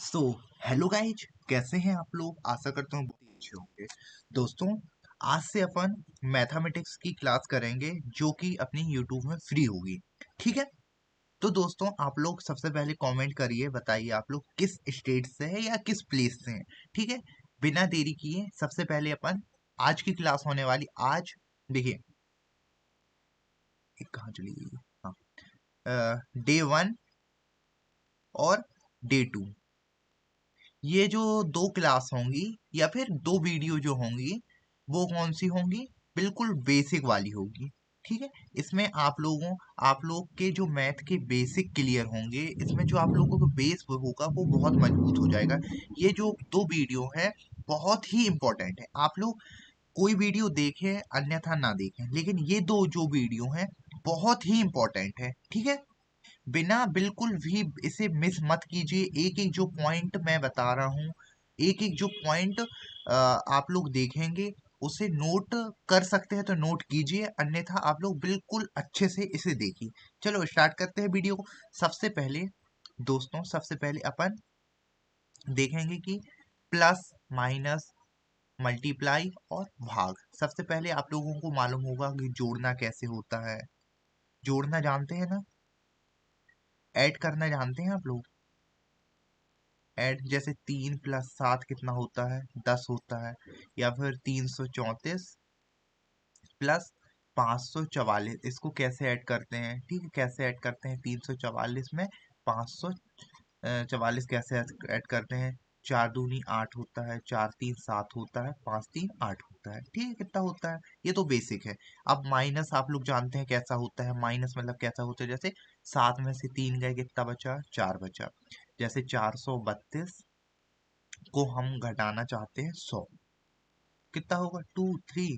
So hello guys, कैसे हैं आप लोग। आशा करता हूँ बहुत ही अच्छे होंगे। दोस्तों, आज से अपन मैथमेटिक्स की क्लास करेंगे जो कि अपनी यूट्यूब में फ्री होगी। ठीक है। तो दोस्तों, आप लोग सबसे पहले कमेंट करिए, बताइए आप लोग किस स्टेट से हैं या किस प्लेस से हैं। ठीक है। बिना देरी किए सबसे पहले अपन आज की क्लास होने वाली आज देखिए, एक कहाँ चली गई। हाँ, डे 1 और डे 2, ये जो दो क्लास होंगी या फिर दो वीडियो जो होंगी वो कौन सी होंगी, बिल्कुल बेसिक वाली होगी। ठीक है। इसमें आप लोग के जो मैथ के बेसिक क्लियर होंगे, इसमें जो आप लोगों का बेस होगा वो बहुत मजबूत हो जाएगा। ये जो दो वीडियो है बहुत ही इंपॉर्टेंट है। आप लोग कोई वीडियो देखें अन्यथा ना देखें, लेकिन ये दो जो वीडियो हैं बहुत ही इंपॉर्टेंट है। ठीक है। बिना बिल्कुल भी इसे मिस मत कीजिए। एक एक जो पॉइंट मैं बता रहा हूँ, एक एक जो पॉइंट आप लोग देखेंगे उसे नोट कर सकते हैं तो नोट कीजिए, अन्यथा आप लोग बिल्कुल अच्छे से इसे देखिए। चलो स्टार्ट करते हैं वीडियो को। सबसे पहले दोस्तों, सबसे पहले अपन देखेंगे कि प्लस माइनस मल्टीप्लाई और भाग। सबसे पहले आप लोगों को मालूम होगा कि जोड़ना कैसे होता है। जोड़ना जानते हैं ना। ऐड करना जानते हैं आप लोग। ऐड जैसे 3 + 7 कितना होता है, 10 होता है। या फिर 334 प्लस 544, इसको कैसे ऐड करते हैं। ठीक है, कैसे ऐड करते हैं 344 में 544 कैसे ऐड करते हैं। 4 दूनी 8 होता है, 4 3 7 होता है, 5 3 8 होता है। ठीक है, कितना होता है, ये तो बेसिक है। अब माइनस आप लोग जानते हैं कैसा होता है। माइनस मतलब कैसा होता है, जैसे 7 में से 3 गए, कितना बचा, 4 बचा। जैसे 432 को हम घटाना चाहते हैं 100, कितना होगा, 2 3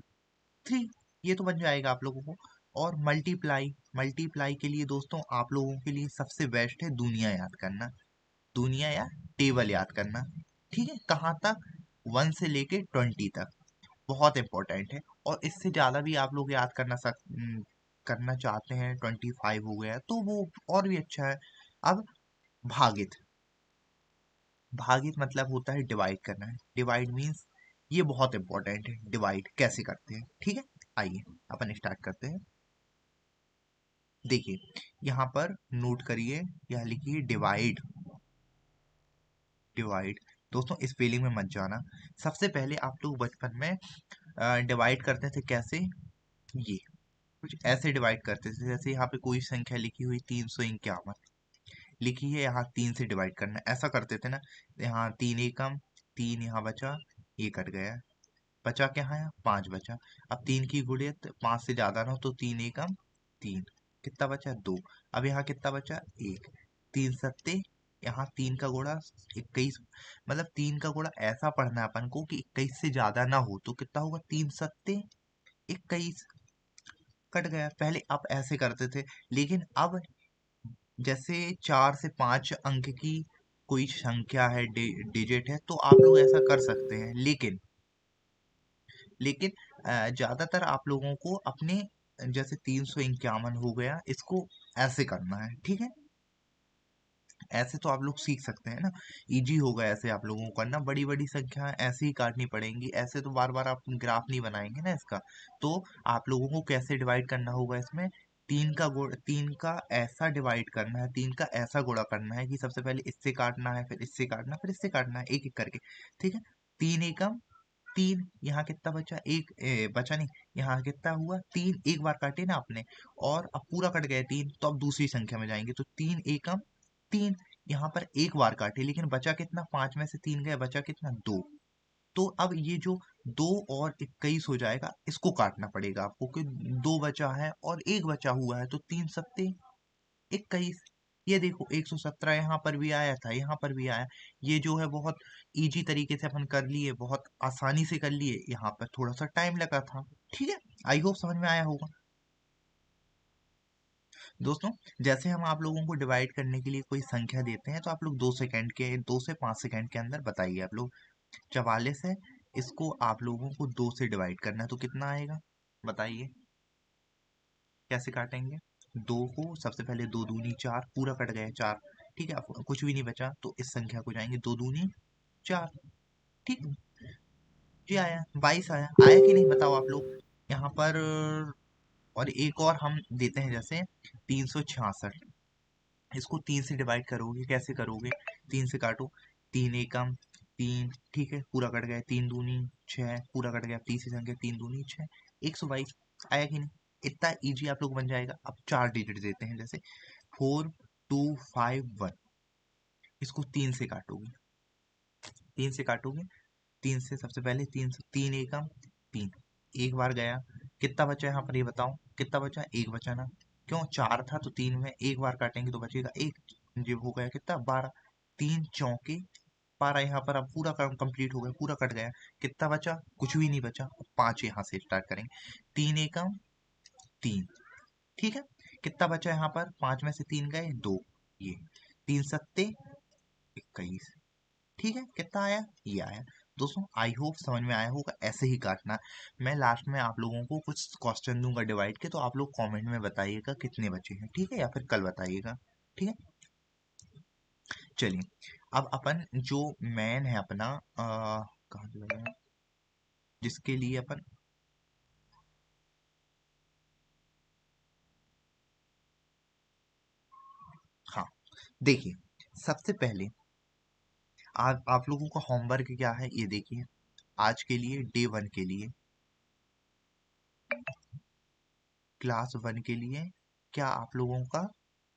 3। ये तो बन जाएगा आप लोगों को। और मल्टीप्लाई, मल्टीप्लाई के लिए दोस्तों आप लोगों के लिए सबसे बेस्ट है दुनिया याद करना। दुनिया या टेबल याद करना। ठीक है, कहाँ तक, 1 से लेके 20 तक। बहुत इंपॉर्टेंट है। और इससे ज्यादा भी आप लोग याद करना चाहते हैं, 25 हो गया तो वो और भी अच्छा है। अब भागित, भागित मतलब होता है डिवाइड करना है। डिवाइड मीन्स ये बहुत इंपॉर्टेंट है, डिवाइड कैसे करते हैं। ठीक है, आइए अपन स्टार्ट करते हैं। देखिए, यहाँ पर नोट करिए, यह लिखिए डिवाइड। डिवाइड दोस्तों स्पेलिंग में मत जाना। सबसे पहले आप लोग बचपन में डिवाइड करते थे कैसे, ये कुछ ऐसे डिवाइड करते थे। जैसे यहाँ पे कोई संख्या लिखी हुई 351 लिखी है, यहाँ 3 से डिवाइड करना है, ऐसा करते थे ना। यहाँ 3 एकम, 3 यहाँ बचा, ये कट गया, बचा क्या है, 5 बचा। अब 3 की गुणित 5 से ज्यादा ना हो तो 3 एकम 3, कितना बचा, 2। अब यहाँ कितना बचा, 1। 3 सत्ते, यहाँ 3 का गुणा 21, मतलब 3 का गुणा ऐसा पढ़ना है अपन को कि 21 से ज्यादा ना हो, तो कितना होगा, 3 सत्ते 21, कट गया। पहले आप ऐसे करते थे, लेकिन अब जैसे 4 से 5 अंक की कोई संख्या है, डिजिट है, तो आप लोग ऐसा कर सकते हैं। लेकिन ज्यादातर आप लोगों को अपने, जैसे 351 हो गया, इसको ऐसे करना है। ठीक है, ऐसे तो आप लोग सीख सकते हैं ना, इजी होगा ऐसे आप लोगों को करना। बड़ी बड़ी संख्या ऐसे ही काटनी पड़ेंगी, ऐसे तो बार बार आप ग्राफ नहीं बनाएंगे ना इसका। तो आप लोगों को कैसे डिवाइड करना होगा इसमें, 3 का ऐसा डिवाइड करना है, 3 का ऐसा गुणा करना है कि सबसे पहले इससे काटना है, फिर इससे काटना है, फिर इससे काटना है, एक एक करके। ठीक है। 3 एकम 3, यहाँ कितना बचा, एक बचा नहीं, यहाँ कितना हुआ, 3 एक बार काटे ना आपने, और अब पूरा कट गया 3, तो अब दूसरी संख्या में जाएंगे, तो 3 एकम 3, यहाँ पर एक बार काटे, लेकिन बचा कितना, 5 में से 3 गए, बचा कितना, 2। तो अब ये जो 2 और 21 हो जाएगा, इसको काटना पड़ेगा आपको, कि 2 बचा है और एक बचा हुआ है, तो 3 सत्ते 21। ये देखो 117 यहाँ पर भी आया था, यहाँ पर भी आया। ये जो है बहुत इजी तरीके से अपन कर लिए, बहुत आसानी से कर लिए। यहाँ पर थोड़ा सा टाइम लगा था। ठीक है, आई होप समझ में आया होगा। दोस्तों, जैसे हम आप लोगों को डिवाइड करने के लिए कोई संख्या देते हैं, तो आप लोग 2 से 5 सेकंड के अंदर बताइए। आप लोग 44 है, इसको आप लोगों को 2 से डिवाइड करना है, तो कितना आएगा, बताइए कैसे काटेंगे। 2 को सबसे पहले 2 दूनी 4, पूरा कट गया 4। ठीक है, अब कुछ भी नहीं बचा तो इस संख्या को जाएंगे, 2 दूनी 4। ठीक है, ये आया 22 आया, आया कि नहीं बताओ आप लोग यहाँ पर। और एक और हम देते हैं, जैसे 366, इसको 3 से डिवाइड करोगे, कैसे करोगे, 3 से काटो, 3 एकम 3, ठीक है पूरा कट गया, 3 दूनी 6 पूरा कट गया, तीसरी संख्या 3 दूनी 6, 122 आया कि नहीं। इतना इजी आप लोग बन जाएगा। अब 4 डिजिट देते हैं, जैसे 4251, इसको 3 से काटोगे 3 से, सबसे पहले 3 एकम 3, एक बार गया, कितना बचा यहाँ पर ये बताओ, कितना बचा, एक बचा ना, क्यों 4 था तो 3 में एक बार काटेंगे तो बचेगा एक, जो हो गया कितना 12, 3 चौके 12, यहाँ पर अब पूरा काम कंप्लीट हो गया, पूरा कट गया, कितना बचा, कुछ भी नहीं बचा, 5 यहाँ से स्टार्ट करेंगे, 3 एकम 3, ठीक है, कितना बचा यहाँ पर, 5 में से 3 गए 2, ये 3 सत्ते 21, ठीक है, कितना आया, ये आया। दोस्तों आई होप समझ में आया होगा, ऐसे ही काटना। मैं लास्ट में आप लोगों को कुछ क्वेश्चन दूंगा डिवाइड के, तो आप लोग कमेंट में बताइएगा कितने बचे हैं, ठीक है, या फिर कल बताइएगा, ठीक है। चलिए, अब अपन जो मैन है अपना, कहाँ चला गया, जिसके लिए अपन, हाँ देखिए, सबसे पहले आप लोगों का होमवर्क क्या है ये देखिए, आज के लिए डे 1 के लिए, क्लास 1 के लिए क्या आप लोगों का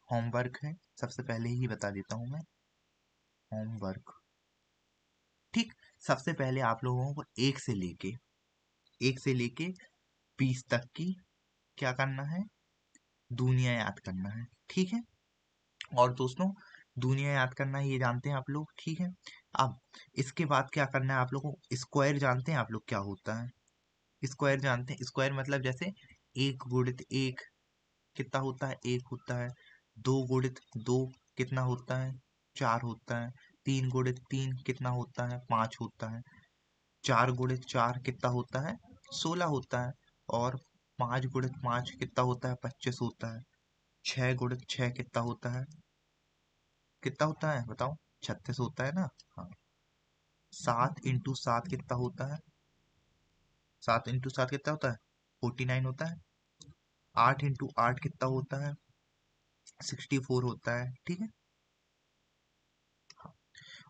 होमवर्क है, सबसे पहले ही बता देता हूं मैं, होमवर्क, ठीक। सबसे पहले आप लोगों को एक से लेके 20 तक की क्या करना है, दुनिया याद करना है, ठीक है। और दोस्तों, दुनिया याद करना है ये जानते हैं आप लोग, ठीक है। अब इसके बाद क्या करना है आप लोगों को, स्क्वायर जानते हैं आप लोग क्या होता है, स्क्वायर जानते हैं, स्क्वायर मतलब जैसे 1 गुणित 1 कितना होता है, 1 होता है, 2 गुणित 2 कितना होता है, 4 होता है, 3 गुणित 3 कितना होता है, 5 होता है, 4 गुणित 4 कितना होता है, 16 होता है, और 5 गुणित 5 कितना होता है, 25 होता है, 6 गुणित 6 कितना होता है बताओ, 36 होता है ना, हाँ। 7 इंटू 7 कितना होता है, 7 इंटू 7 कितना होता है, 49 होता है। 8 इंटू 8 कितना होता है, 64 होता है, ठीक है।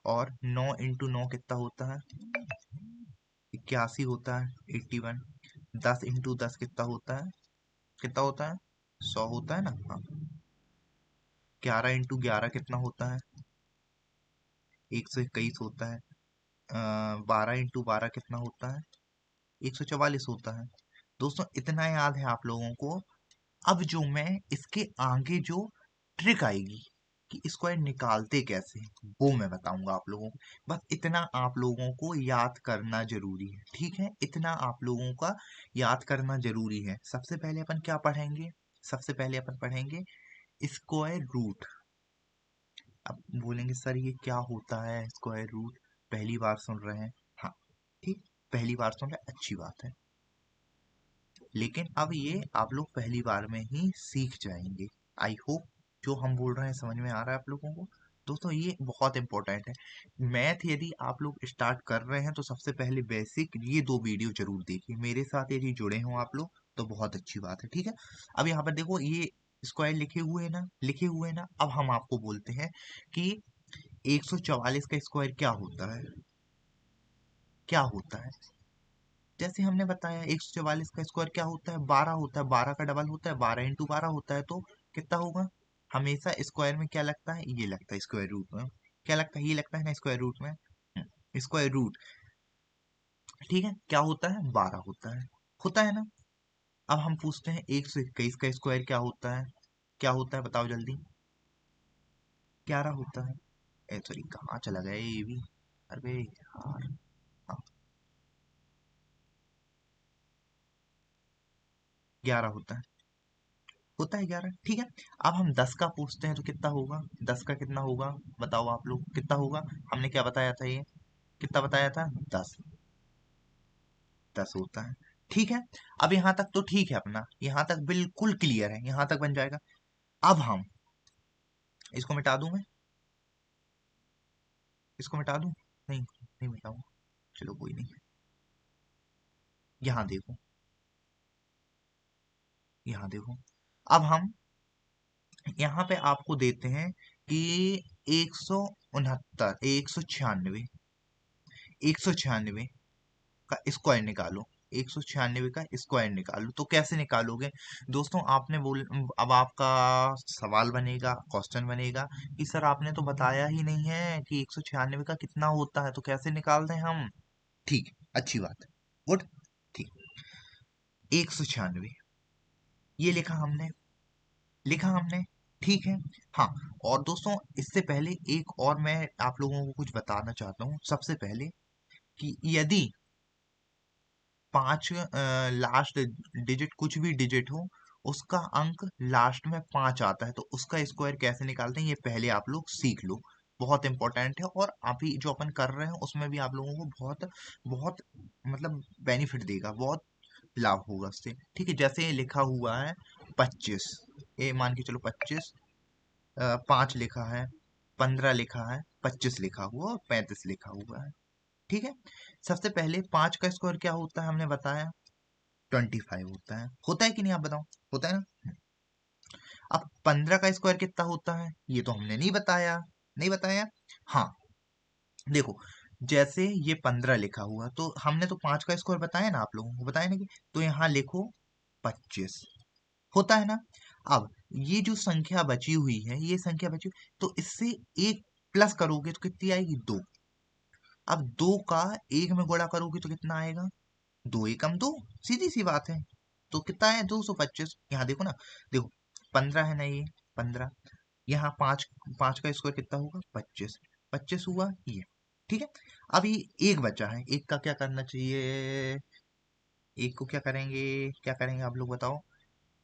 और 9 इंटू 9 कितना होता है, 81 होता है, 81। 10 इंटू 10 कितना होता है, 100 होता है ना, हाँ। 11 इंटू 11 कितना होता है, 121 होता है। 12 इंटू 12 कितना होता है, 144 होता है। दोस्तों इतना याद है आप लोगों को। अब जो मैं इसके आगे जो ट्रिक आएगी कि स्क्वायर निकालते कैसे, वो मैं बताऊंगा आप लोगों को। बस इतना आप लोगों को याद करना जरूरी है, ठीक है, इतना आप लोगों का याद करना जरूरी है। सबसे पहले अपन क्या पढ़ेंगे, सबसे पहले अपन पढ़ेंगे स्क्वायर रूट। अब बोलेंगे सर ये क्या होता है स्क्वायर रूट, पहली बार सुन रहे हैं, हाँ ठीक, पहली बार सुन रहे हैं, अच्छी बात है, लेकिन अब ये आप लोग पहली बार में ही सीख जाएंगे। आई होप जो हम बोल रहे हैं समझ में आ रहा है आप लोगों को। दोस्तों ये बहुत इंपॉर्टेंट है, मैथ यदि आप लोग स्टार्ट कर रहे हैं तो सबसे पहले बेसिक ये 2 वीडियो जरूर देखिए, मेरे साथ यदि जुड़े हों आप लोग तो बहुत अच्छी बात है, ठीक है। अब यहाँ पर देखो ये स्क्वायर लिखे हुए हैं ना, लिखे हुए हैं ना, अब हम आपको बोलते हैं कि 144 का स्क्वायर क्या होता है, क्या होता है, जैसे हमने बताया 144 का स्क्वायर क्या होता है, 12 होता है, 12 का डबल होता है, 12 इंटू 12 होता है, तो कितना होगा, हमेशा स्क्वायर में क्या लगता है, ये लगता है स्क्वायर रूट में, क्या लगता है, ये लगता है ना स्क्वायर रूट में, स्क्वायर रूट, ठीक है, क्या होता है, 12 होता है ना। अब हम पूछते हैं 121 का स्क्वायर क्या होता है, क्या होता है बताओ जल्दी, 11 होता है। सॉरी कहाँ चला गया ये भी, अरे यार, हाँ 11 होता है 11, ठीक है। अब हम 10 का पूछते हैं तो कितना होगा, 10 का कितना होगा बताओ आप लोग, कितना होगा, हमने क्या बताया था ये, कितना बताया था, 10, 10 होता है, ठीक है। अब यहाँ तक तो ठीक है, अपना यहाँ तक बिल्कुल क्लियर है, यहाँ तक बन जाएगा। अब हम इसको मिटा दूं मैं, इसको मिटा दूं? नहीं, नहीं मिटाऊंगा। चलो कोई नहीं। यहाँ देखो, यहाँ देखो। अब हम यहाँ पे आपको देते हैं कि 169, 196 का स्क्वायर निकालो। 196 का स्क्वायर निकालो, तो कैसे निकालोगे दोस्तों? आपने बोल, अब आपका सवाल बनेगा, क्वेश्चन बनेगा कि सर आपने तो बताया ही नहीं है कि 196 का कितना होता है, तो कैसे निकाल दें हम? ठीक, अच्छी बात, गुड। ठीक, 196 ये लिखा हमने, ठीक है। हाँ, और दोस्तों इससे पहले एक और मैं आप लोगों को कुछ बताना चाहता हूँ। सबसे पहले कि यदि पांच लास्ट डिजिट, कुछ भी डिजिट हो, उसका अंक लास्ट में 5 आता है, तो उसका स्क्वायर कैसे निकालते हैं ये पहले आप लोग सीख लो। बहुत इंपॉर्टेंट है, और अभी जो अपन कर रहे हैं उसमें भी आप लोगों को बहुत बहुत मतलब बेनिफिट देगा, बहुत लाभ होगा उससे। ठीक है, जैसे ये लिखा हुआ है 25, ये मान के चलो 25, 5 लिखा है, 15 लिखा है, 25 लिखा हुआ और 35 लिखा हुआ है। ठीक है, सबसे पहले 5 का स्क्वायर क्या होता है हमने बताया, 25 होता है कि नहीं, आप बताओ? होता है ना? अब 15 का स्क्वायर कितना होता है ये तो हमने नहीं बताया, नहीं बताया। हाँ, देखो, जैसे ये 15 लिखा हुआ, तो हमने तो 5 का स्क्वायर बताया ना, आप लोगों को बताया ना कि, तो यहाँ लिखो 25, होता है ना? अब ये जो संख्या बची हुई है, ये संख्या बची हुई, तो इससे एक प्लस करोगे तो कितनी आएगी, 2। अब 2 का एक में गुणा करोगे तो कितना आएगा, 2 एकम 2, सीधी सी बात है। तो कितना है, 225। यहाँ देखो ना, देखो 15 है ना, ये 15, यहाँ 5, 5 का स्क्वायर कितना होगा, 25, 25 हुआ ये। ठीक है, अब ये एक बचा है, एक का क्या करना चाहिए, एक को क्या करेंगे आप लोग बताओ?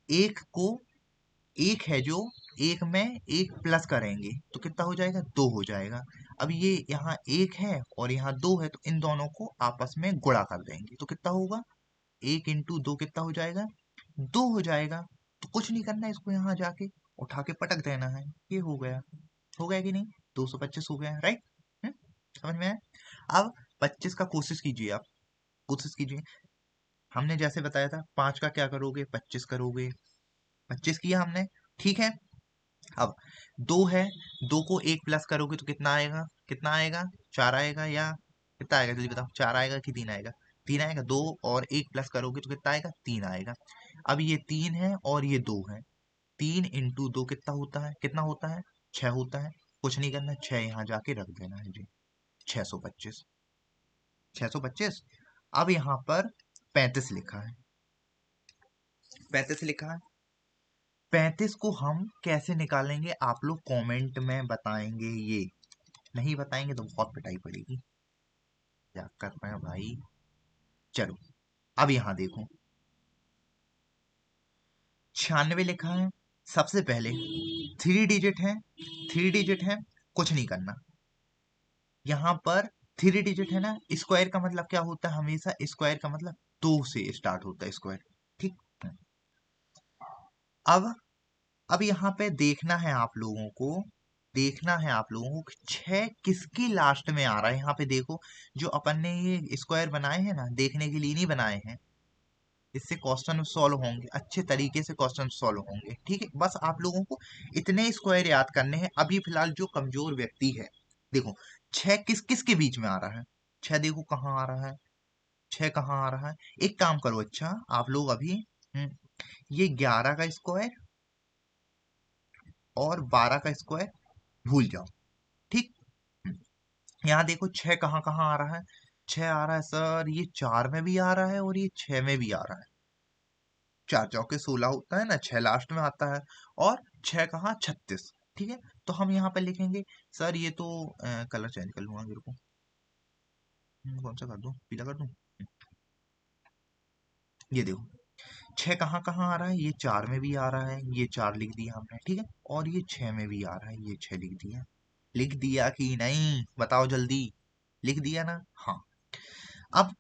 एक को, एक है जो, एक में एक प्लस करेंगे तो कितना हो जाएगा, 2 हो जाएगा। अब ये यहाँ एक है और यहाँ 2 है, तो इन दोनों को आपस में गुणा कर देंगे तो कितना होगा, 1 × 2 कितना हो जाएगा, 2 हो जाएगा। तो कुछ नहीं करना है, इसको यहाँ जाके उठा के पटक देना है, ये हो गया। हो गया कि नहीं, 225 हो गया, राइट? समझ में आया? अब 25 का कोशिश कीजिए आप, कोशिश कीजिए। हमने जैसे बताया था, 5 का क्या करोगे, 25 करोगे, 25 किया हमने, ठीक है। अब 2 है, 2 को एक प्लस करोगे तो कितना आएगा, कितना आएगा, 4 आएगा, या कितना आएगा जल्दी बताओ, 4 आएगा कि 3 आएगा, 3 आएगा। 2 और एक प्लस करोगे तो कितना आएगा, 3 आएगा। अब ये 3 है और ये 2 है, 3 × 2 कितना होता है, कितना होता है, 6 होता है। कुछ नहीं करना, 6 यहाँ जाके रख देना है जी, 625, 625। अब यहाँ पर 35 लिखा है, 35 लिखा है। 35 को हम कैसे निकालेंगे, आप लोग कमेंट में बताएंगे, ये नहीं बताएंगे तो बहुत पिटाई पड़ेगी। क्या कर रहे हैं भाई? चलो, अब यहां देखो, 96 लिखा है। सबसे पहले 3 डिजिट है, 3 डिजिट है, कुछ नहीं करना। यहाँ पर 3 डिजिट है ना, स्क्वायर का मतलब क्या होता है, हमेशा स्क्वायर का मतलब 2 से स्टार्ट होता है स्क्वायर। ठीक, अब अब यहाँ पे देखना है आप लोगों को, देखना है आप लोगों को कि 6 किसकी लास्ट में आ रहा है। यहाँ पे देखो, जो अपन ने ये स्क्वायर बनाए हैं ना, देखने के लिए नहीं बनाए हैं, इससे क्वेश्चन सॉल्व होंगे, अच्छे तरीके से क्वेश्चन सॉल्व होंगे। ठीक है, बस आप लोगों को इतने स्क्वायर याद करने हैं। अभी फिलहाल जो कमजोर व्यक्ति है, देखो 6 किस किस के बीच में आ रहा है, 6 देखो कहाँ आ रहा है, 6 कहाँ आ रहा है। एक काम करो, अच्छा आप लोग अभी, ये 11 का स्क्वायर और 12 का स्क्वायर भूल जाओ। ठीक, यहाँ देखो 6 कहाँ कहाँ आ रहा है, 6 आ रहा है सर, ये 4 में भी आ रहा है और ये 6 में भी आ रहा है। 4 चौके 16 होता है ना, 6 लास्ट में आता है, और 6 कहाँ, 36। ठीक है, तो हम यहाँ पे लिखेंगे, सर ये तो कलर चेंज कर लूंगा मेरे को, कौन सा कर दूं, पीला कर दूं। ये देखो, 6 कहाँ कहाँ आ रहा है, ये 4 में भी आ रहा है, ये 4 लिख दिया हमने, ठीक है, और ये 6 में भी आ रहा है, ये 6 लिख दिया। लिख दिया कि नहीं, बताओ जल्दी, लिख दिया ना? हाँ। अब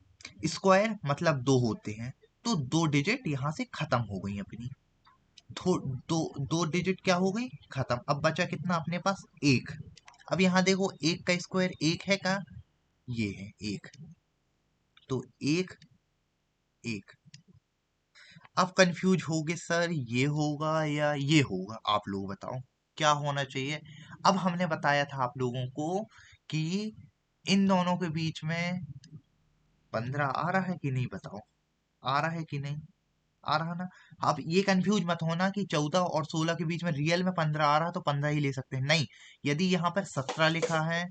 स्क्वायर मतलब 2 होते हैं, तो 2 डिजिट यहाँ से खत्म हो गई अपनी, दो 2 डिजिट क्या हो गई, खत्म। अब बचा कितना अपने पास, एक। अब यहाँ देखो एक का स्क्वायर एक है का, ये है एक, तो एक एक। अब कंफ्यूज होगे सर ये होगा या ये होगा, आप लोग बताओ क्या होना चाहिए। अब हमने बताया था आप लोगों को कि इन दोनों के बीच में 15 आ रहा है कि नहीं, बताओ आ रहा है कि नहीं, आ रहा ना। अब ये कंफ्यूज मत होना कि 14 और 16 के बीच में रियल में 15 आ रहा तो 15 ही ले सकते हैं, नहीं। यदि यहाँ पर 17 लिखा है,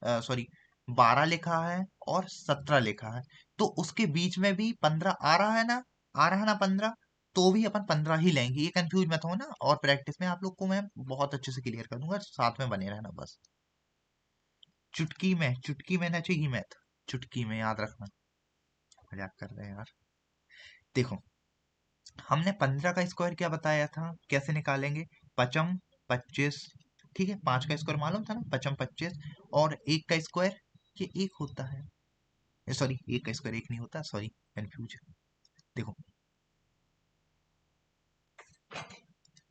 सॉरी 12 लिखा है और 17 लिखा है, तो उसके बीच में भी 15 आ रहा है ना, आ रहा है ना 15, तो भी अपन 15 ही लेंगे, ये कंफ्यूज मत हो ना। और प्रैक्टिस में आप लोग को मैं बहुत अच्छे से क्लियर कर दूंगा, साथ में बने रहना बस। चुटकी में नचेगी मैथ, चुटकी में याद रखना। मजाक कर रहे हैं यार। देखो हमने 15 का स्क्वायर क्या बताया था, कैसे निकालेंगे, पचम 25, ठीक है, 5 का स्क्वायर मालूम था ना, पचम 25, और एक का स्क्वायर ये एक होता है, सॉरी एक का स्क्वायर एक नहीं होता, सॉरी कंफ्यूज। देखो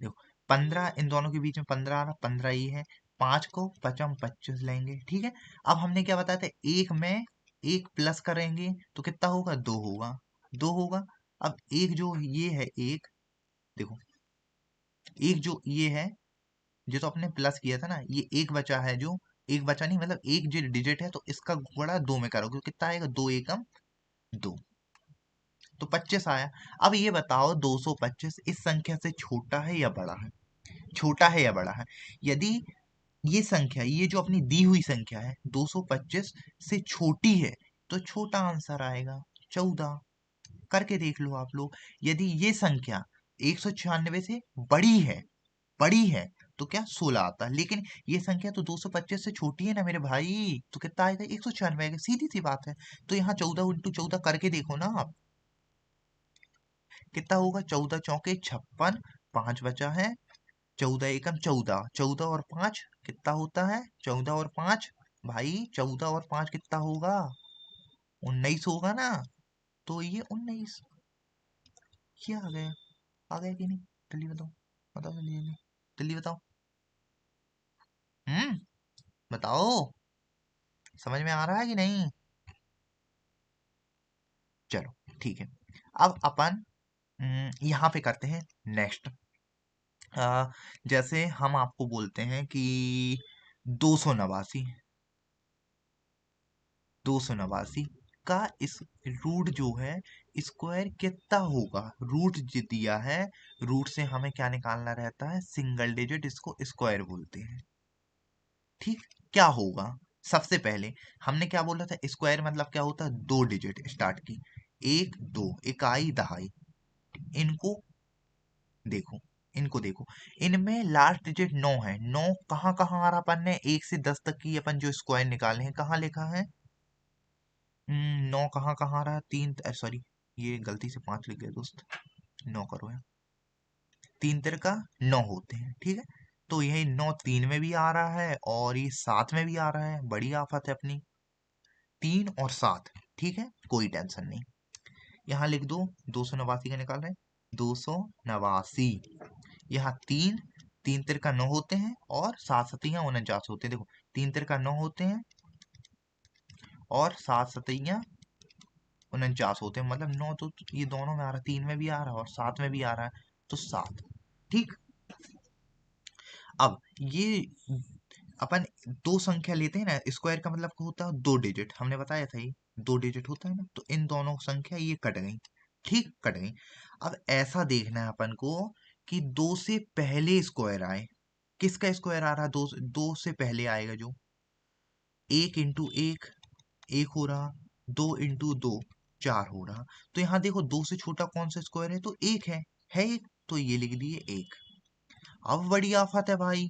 देखो 15 इन दोनों के बीच में 15 आ रहा, 15 ही है, 5 को पचम 25 लेंगे, ठीक है। अब हमने क्या बताया था, एक में एक प्लस करेंगे तो कितना होगा, दो होगा, दो होगा। अब एक जो ये है एक, देखो एक जो ये है, जो तो अपने प्लस किया था ना, ये एक बचा है, जो एक बचा नहीं मतलब एक जो डिजिट है, तो इसका गुणा दो में करोगे तो कितना आएगा, दो एकम दो, तो 25 आया। अब ये बताओ 225 इस संख्या से छोटा है या बड़ा है, छोटा है या बड़ा है। यदि ये संख्या, ये जो अपनी दी हुई संख्या है 225 से छोटी है, तो छोटा आंसर आएगा 14। करके देख लो आप लोग। यदि ये संख्या 196 से बड़ी है, बड़ी है, तो क्या 16 आता है, लेकिन ये संख्या तो 225 से छोटी है ना मेरे भाई, तो कितना आएगा, 196 आएगा, सीधी सी बात है। तो यहाँ 14 × 14 करके देखो ना आप, कितना होगा, 14 चौके 56, 5 बचा है, 14 एकम 14, 14 और 5 कितना होता है, 14 और 5 भाई, 14 और 5 कितना होगा, 19 होगा ना। तो ये 19, ये आ गया, आ गया कि नहीं, जल्दी बताओ, बताओ जल्दी जल्दी, जल्दी बताओ। हम्म, बताओ, समझ में आ रहा है कि नहीं। चलो ठीक है। अब अपन यहाँ पे करते हैं नेक्स्ट। जैसे हम आपको बोलते हैं कि 289, 289 का इस रूट जो है स्क्वायर कितना होगा, रूट जो दिया है, रूट से हमें क्या निकालना रहता है, सिंगल डिजिट, इसको स्क्वायर बोलते हैं, ठीक। क्या होगा, सबसे पहले हमने क्या बोला था, स्क्वायर मतलब क्या होता है, दो डिजिट स्टार्ट की, एक दो, इकाई दहाई। इनको देखो, इनको देखो, इनमें लास्ट डिजिट 9 है, 9 कहाँ कहाँ आ रहा, अपन ने 1 से 10 तक की अपन जो स्क्वायर निकाले हैं, कहाँ लिखा है, 9 कहाँ कहाँ आ रहा है, तीन, सॉरी ये गलती से 5 लिख गया दोस्त, 9 करो यार, तीन तिर का 9 होते हैं, ठीक है। तो यही 9 3 में भी आ रहा है और ये 7 में भी आ रहा है, बड़ी आफत है अपनी, 3 और 7, ठीक है, कोई टेंशन नहीं। यहाँ लिख दो, 289 का निकाल रहे हैं, 289, यहाँ तीन, तीन तिरका 9 होते हैं और 7 7 49 होते हैं, देखो 3 तिरका 9 होते हैं और 7 7 49 होते हैं, मतलब 9 तो ये दोनों में आ रहा है, 3 में भी आ रहा है और 7 में भी आ रहा है, तो 7, ठीक। अब ये अपन दो संख्या लेते हैं ना, स्क्वायर का मतलब क्या होता है, दो डिजिट, हमने बताया था ये दो डिजिट होता है ना, तो इन दोनों संख्या ये कट गई, ठीक, कट गई। अब ऐसा देखना है अपन को कि दो से पहले स्क्वायर आए, किसका स्क्वायर आ रहा है, दो, दो से पहले आएगा जो, एक इंटू एक, एक हो रहा, दो इंटू दो, चार हो रहा। तो यहाँ देखो दो से छोटा कौन सा स्क्वायर है, तो एक है एक, तो ये लिख दिए एक। अब बड़ी आफत है भाई,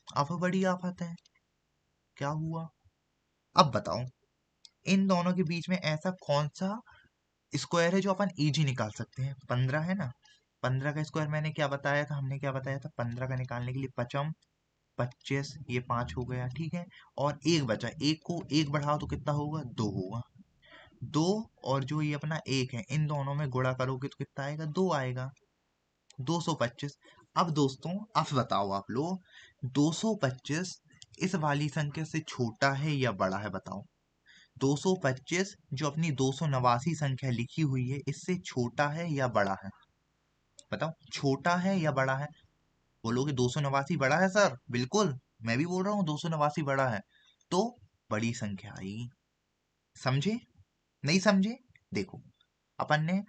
अब बड़ी आफत है, क्या हुआ, अब बताओ, इन दोनों के बीच में ऐसा कौन सा स्क्वायर है जो अपन इजी निकाल सकते हैं, 15 है ना, 15 का स्क्वायर मैंने क्या बताया था, हमने क्या बताया था, 15 का निकालने के लिए पचम 25, ये 5 हो गया, ठीक है। और एक बचा, एक को एक बढ़ाओ तो कितना होगा, दो होगा, दो, और जो ये अपना एक है, इन दोनों में गुणा करोगे तो कितना आएगा, दो आएगा, 225। अब दोस्तों अब बताओ आप लोग 225 इस वाली संख्या से छोटा है या बड़ा है, बताओ। 225 जो अपनी 289 संख्या लिखी हुई है, इससे छोटा है या बड़ा है, बताओ। छोटा है या बड़ा है? बोलोगे 289 बड़ा है सर, बिल्कुल। मैं भी बोल रहा हूँ 289 बड़ा है। तो बड़ी संख्या आई। समझे? नहीं समझे? देखो, अपन ने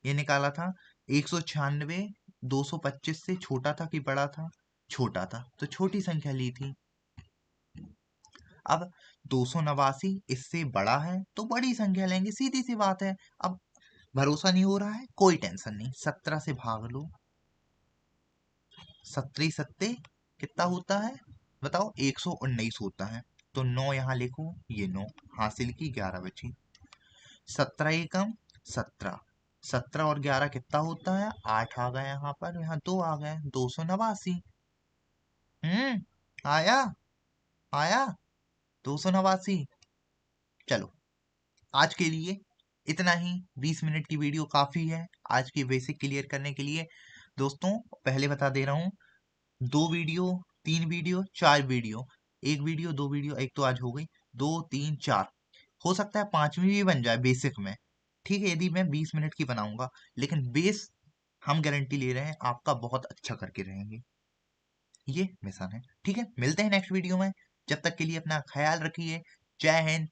ये निकाला था 196 225 से छोटा था कि बड़ा था? छोटा था, तो छोटी संख्या ली थी। अब 289 इससे बड़ा है तो बड़ी संख्या लेंगे, सीधी सी बात है। अब भरोसा नहीं हो रहा है, कोई टेंशन नहीं, 17 से भाग लो। 17 सत्ते कितना होता है, बताओ। 119 होता है। तो 9 यहाँ लिखो, ये 9 हासिल की, 11 बची। 17 एकम 17, 17 और 11 कितना होता है? 8 आ गए, यहाँ पर यहाँ 2 आ गए, 289। आया, आया 289। चलो, आज के लिए इतना ही। 20 मिनट की वीडियो काफी है आज की बेसिक क्लियर करने के लिए। दोस्तों, पहले बता दे रहा हूँ, 2 वीडियो, 3 वीडियो, 4 वीडियो, एक वीडियो, 2 वीडियो, एक तो आज हो गई, 2 3 4, हो सकता है पांचवी भी बन जाए बेसिक में। ठीक है, यदि मैं 20 मिनट की बनाऊंगा, लेकिन बेस हम गारंटी ले रहे हैं आपका बहुत अच्छा करके रहेंगे, ये मिशन है। ठीक है, मिलते हैं नेक्स्ट वीडियो में। जब तक के लिए अपना ख्याल रखिए। जय हिंद।